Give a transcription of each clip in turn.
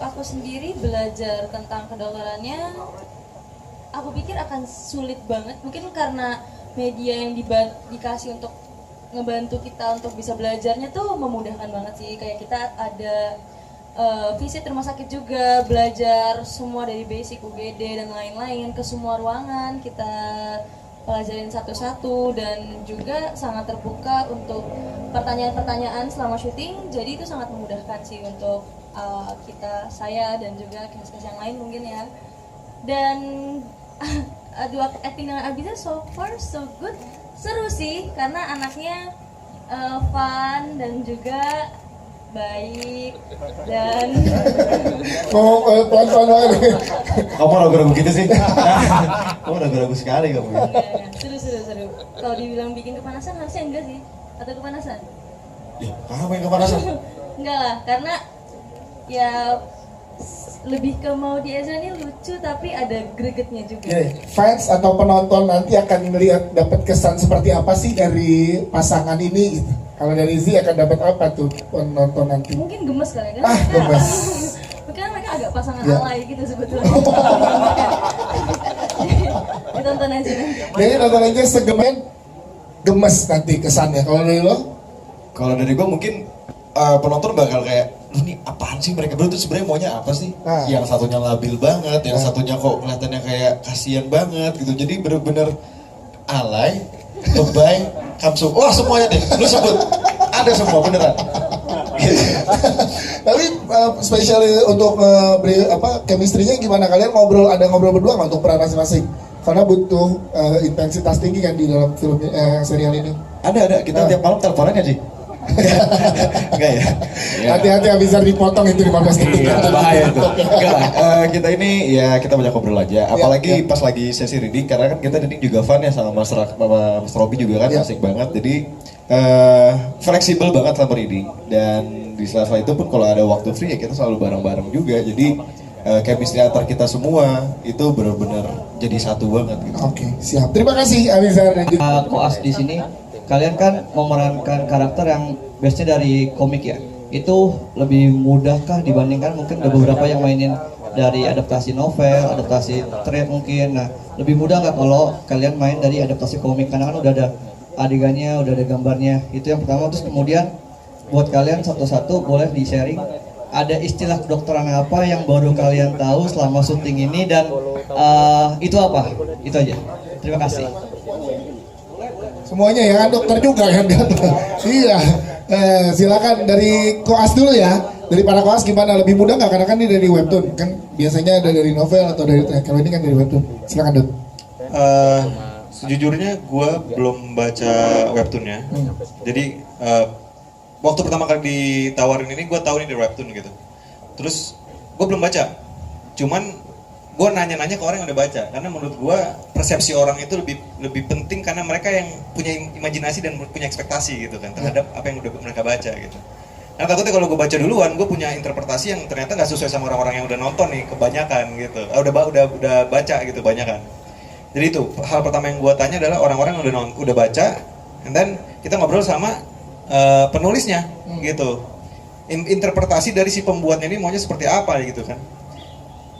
aku sendiri belajar tentang kedokterannya, aku pikir akan sulit banget. Mungkin karena media yang dikasih untuk ngebantu kita untuk bisa belajarnya tuh memudahkan banget sih. Kayak kita ada visit rumah sakit juga, belajar semua dari basic UGD dan lain-lain, ke semua ruangan kita pelajarin satu-satu, dan juga sangat terbuka untuk pertanyaan-pertanyaan selama syuting. Jadi itu sangat memudahkan sih untuk saya dan juga cast-cast yang lain mungkin ya. Dan acting dengan Abiza so far so good, seru sih karena anaknya fun dan juga baik dan pelan-pelan banget. Kamu ragu-ragu gitu sih? Kamu ragu-ragu sekali kamu. Seru. Kalau dibilang bikin kepanasan harusnya enggak sih? Atau kepanasan? Ya, kamu yang kepanasan? Enggak lah, karena ya lebih ke mau di Ezra ini lucu tapi ada gregetnya juga. Fans atau penonton nanti akan melihat dapat kesan seperti apa sih dari pasangan ini gitu. Kalau dari Z akan dapat apa tuh penonton nanti? Mungkin gemes kali kan? Gemes. Mungkin mereka agak pasangan alay gitu sebetulnya. Ditonton aja nanti. Jadi nonton aja segemen gemes nanti kesannya. Kalau dari lo? Kalau dari gue mungkin penonton bakal kayak, ini apaan sih mereka berdua tuh sebenarnya maunya apa sih? Yang satunya labil banget, yang satunya kok kelihatannya kayak kasihan banget gitu. Jadi bener-bener alay, lebay, kamsung. Wah semuanya deh, lu sebut. Ada semua beneran. Tapi spesial untuk chemistry-nya gimana? Kalian ada ngobrol berdua nggak untuk peran masing-masing? Karena butuh intensitas tinggi kan di dalam film serial ini. Ada. Kita tiap malam teleponan aja sih. Enggak ya? Hati-hati bisa dipotong itu 15 detik. Iya, bahaya tuh. Enggak lah, kita ini ya kita banyak ngobrol aja. Apalagi pas lagi sesi reading, karena kan kita reading juga fun ya sama Mas Robi juga kan, asik banget. Jadi fleksibel banget sama reading. Dan di sela-sela itu pun kalau ada waktu free ya kita selalu bareng-bareng juga. Jadi chemistry antar kita semua itu benar-benar jadi satu banget gitu. Oke, siap. Terima kasih Amiza dan juga Koas di sini. Kalian kan memerankan karakter yang base-nya dari komik ya. Itu lebih mudahkah dibandingkan mungkin ada beberapa yang mainin dari adaptasi novel, adaptasi thread mungkin. Nah, lebih mudah nggak kalau kalian main dari adaptasi komik? Karena kan udah ada adegannya, udah ada gambarnya. Itu yang pertama. Terus kemudian buat kalian satu-satu boleh di-sharing ada istilah kedokteran apa yang baru kalian tahu selama syuting ini, dan itu apa? Itu aja. Terima kasih. semuanya ya kan, dokter juga kan. Iya. Silakan dari Koas dulu ya. Dari para Koas gimana, lebih mudah nggak? Karena kan ini dari webtoon kan, biasanya ada dari novel atau dari kalau ini kan dari webtoon. Silakan Dok. Sejujurnya gue belum baca webtoonnya. Jadi waktu pertama kali ditawarin ini gue tahu ini dari webtoon gitu. Terus gue belum baca. Cuman gue nanya-nanya ke orang yang udah baca, karena menurut gue persepsi orang itu lebih penting, karena mereka yang punya imajinasi dan punya ekspektasi gitu kan terhadap apa yang udah mereka baca gitu. Nah takutnya kalau gue baca duluan, gue punya interpretasi yang ternyata nggak sesuai sama orang-orang yang udah nonton nih kebanyakan gitu. Udah baca gitu banyakan. Jadi itu hal pertama yang gue tanya adalah orang-orang yang udah baca, and then kita ngobrol sama penulisnya gitu. Interpretasi dari si pembuatnya ini maunya seperti apa gitu kan.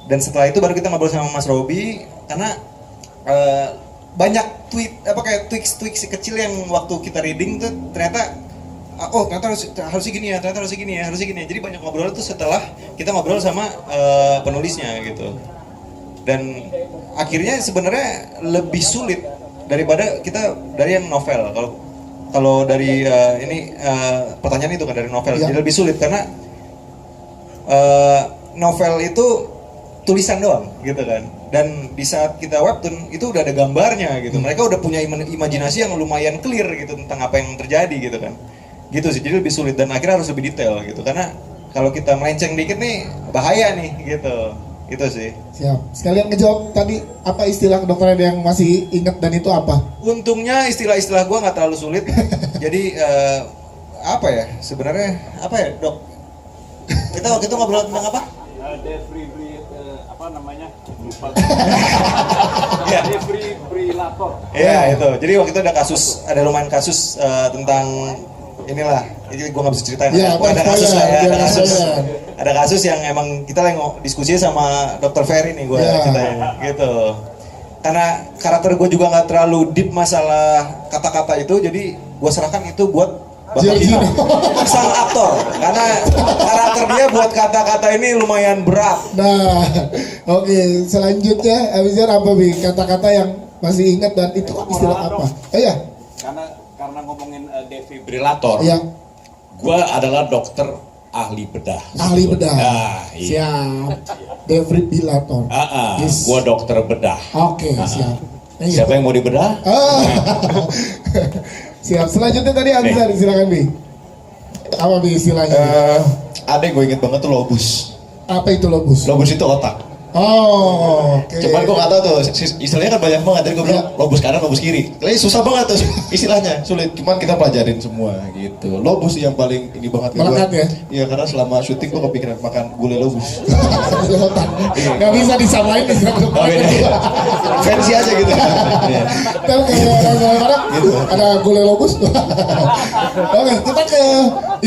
Dan setelah itu baru kita ngobrol sama Mas Robi, karena banyak tweaks kecil yang waktu kita reading tuh ternyata ternyata harus gini ya, ternyata harus gini ya. Jadi banyak ngobrol tuh setelah kita ngobrol sama penulisnya gitu. Dan akhirnya sebenarnya lebih sulit daripada kita dari yang novel. Kalau dari pertanyaan itu kan dari novel, jadi lebih sulit karena novel itu tulisan doang gitu kan, dan di saat kita webtoon itu udah ada gambarnya gitu. Mereka udah punya imajinasi yang lumayan clear gitu tentang apa yang terjadi gitu kan, gitu sih. Jadi lebih sulit dan akhirnya harus lebih detail gitu, karena kalau kita melenceng dikit nih bahaya nih gitu. Itu sih. Siap. Sekalian ngejawab tadi apa istilah kedokteran yang masih ingat, dan itu apa? Untungnya istilah-istilah gua nggak terlalu sulit. Jadi apa ya sebenarnya, apa ya Dok? Kita waktu itu ngobrol tentang apa? Apa namanya? Lupa. Ya. Defibrilator. Ya itu. Jadi waktu itu ada lumayan kasus tentang inilah, ini gue nggak bisa ceritain. Ya, Pokoknya ada kasus lah ya, biar ada kasus. spoiler. Ada kasus yang emang kita lagi diskusi sama Dokter Ferry nih gue Ya. ceritain gitu. Karena karakter gue juga nggak terlalu deep masalah kata-kata itu, jadi gue serahkan itu buat Bapak Giorgino. Gino, sang aktor. Karena karakter dia buat kata-kata ini lumayan berat. Nah, oke, selanjutnya Abizar apa Bi? Kata-kata yang masih ingat dan itu istilah apa? Iya. Karena ngomongin defibrilator, Iya. gua adalah dokter ahli bedah. Ahli bedah. Ah, iya. Siap. Defibrillator. Yes. Gua dokter bedah. Oke, siap. Iya. Siapa yang mau dibedah? Ah. Siap. Selanjutnya tadi Abizar, silakan Bi. Apa Bi istilahnya? Ada yang gue inget banget tuh lobus. Apa itu lobus? Lobus itu otak. Oh, oke. Cuman gue gak tau tuh, istilahnya kan banyak banget. Tadi gue bilang lobus kanan, lobus kiri. Kayaknya susah banget tuh istilahnya, sulit. Cuman kita pelajarin semua gitu. Lobus yang paling ini banget. Melekat ya? Iya, karena selama syuting gue kepikiran makan gulai lobus. Otak. Nggak bisa disamain di satu. Oh, beda. Fancy aja gitu. Iya. Kan kayak orang ada gulai lobus. Oke, kita ke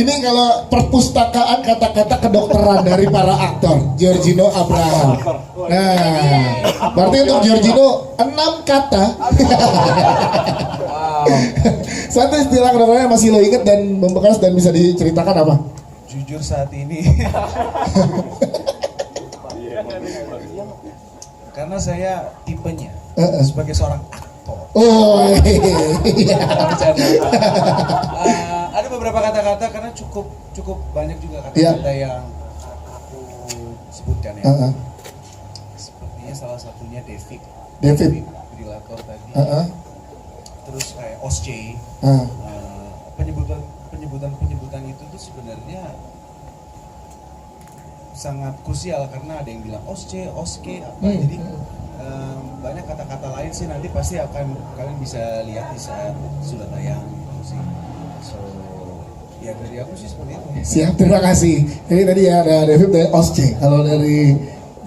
ini kalau perpustakaan kata-kata kedokteran dari para aktor Giorgino Abraham. Nah, berarti untuk Giorgino 6 kata. Satu istilah kedokteran yang masih lo inget dan membekas dan bisa diceritakan apa? Jujur saat ini karena saya tipenya sebagai seorang aktor. Oh, iya. Ada beberapa kata-kata karena cukup banyak juga kata-kata yang aku sebutkan ya. Sepertinya salah satunya defibrillator tadi. Terus kayak OSCE. Penyebutan itu tuh sebenarnya sangat krusial karena ada yang bilang OSCE, OSCE apa. Jadi banyak kata-kata lain sih nanti pasti akan kalian bisa lihat di saat sudah tayang gitu sih. So ya dari aku sih seperti itu. Siap, terima kasih. Jadi tadi ya ada David dari OSCE. Kalau dari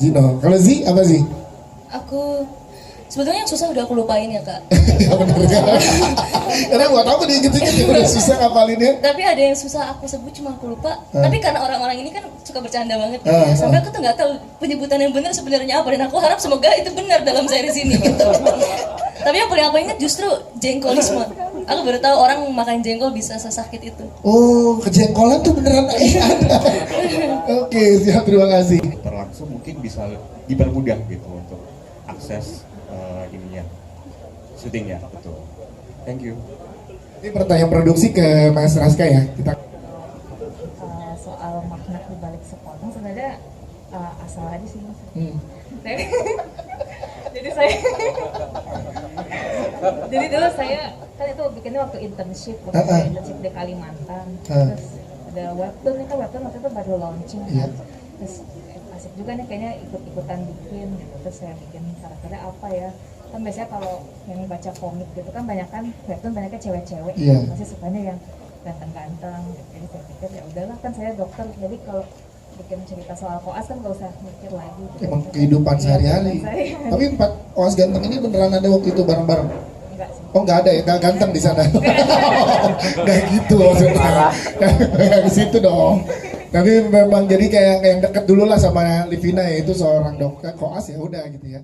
Gino, kalau Z apa sih? Aku sebetulnya yang susah udah aku lupain ya kak. Ya bener kan? Karena gua tahu dia gitu-gitu udah susah ngapalinnya. Tapi ada yang susah aku sebut cuma aku lupa. Tapi karena orang-orang ini kan suka bercanda banget gitu ya. Sampai aku tuh nggak tahu penyebutan yang benar sebenarnya apa dan aku harap semoga itu benar dalam series ini gitu. Tapi yang paling aku ingat justru jengkolisme. Aku baru tahu orang makan jengkol bisa sesakit itu. Oh, kejengkolan tuh beneran ada. Oke, siap, terima kasih. Berlangsung mungkin bisa dipermudah gitu untuk akses ininya syutingnya, betul. Thank you. Ini pertanyaan produksi ke Mas Raska ya. Kita soal makna dibalik sepotong sebenarnya asal aja sih Mas. Jadi dulu saya kan itu bikinnya waktu internship di Kalimantan. Terus ada webtoon, ini kan webtoon waktu itu baru launching kan. Terus asik juga nih kayaknya ikut-ikutan bikin gitu. Terus saya bikin karakternya apa ya, kan biasanya kalau yang baca komik gitu kan banyak kan webtoon banyaknya cewek-cewek, masih sukanya yang ganteng-ganteng gitu. Jadi saya pikir ya udahlah, kan saya dokter, jadi kalau bikin cerita soal koas kan gak usah mikir lagi gitu. emang kehidupan sehari-hari. Tapi 4 koas ganteng ini beneran ada waktu itu bareng-bareng? Enggak sih. Oh, nggak ada ya, nggak ganteng di sana. Nggak gitu maksudnya. Nggak ke situ dong. Tapi memang jadi kayak yang deket dulu lah sama Livina, yaitu seorang dokter koas, ya udah gitu ya.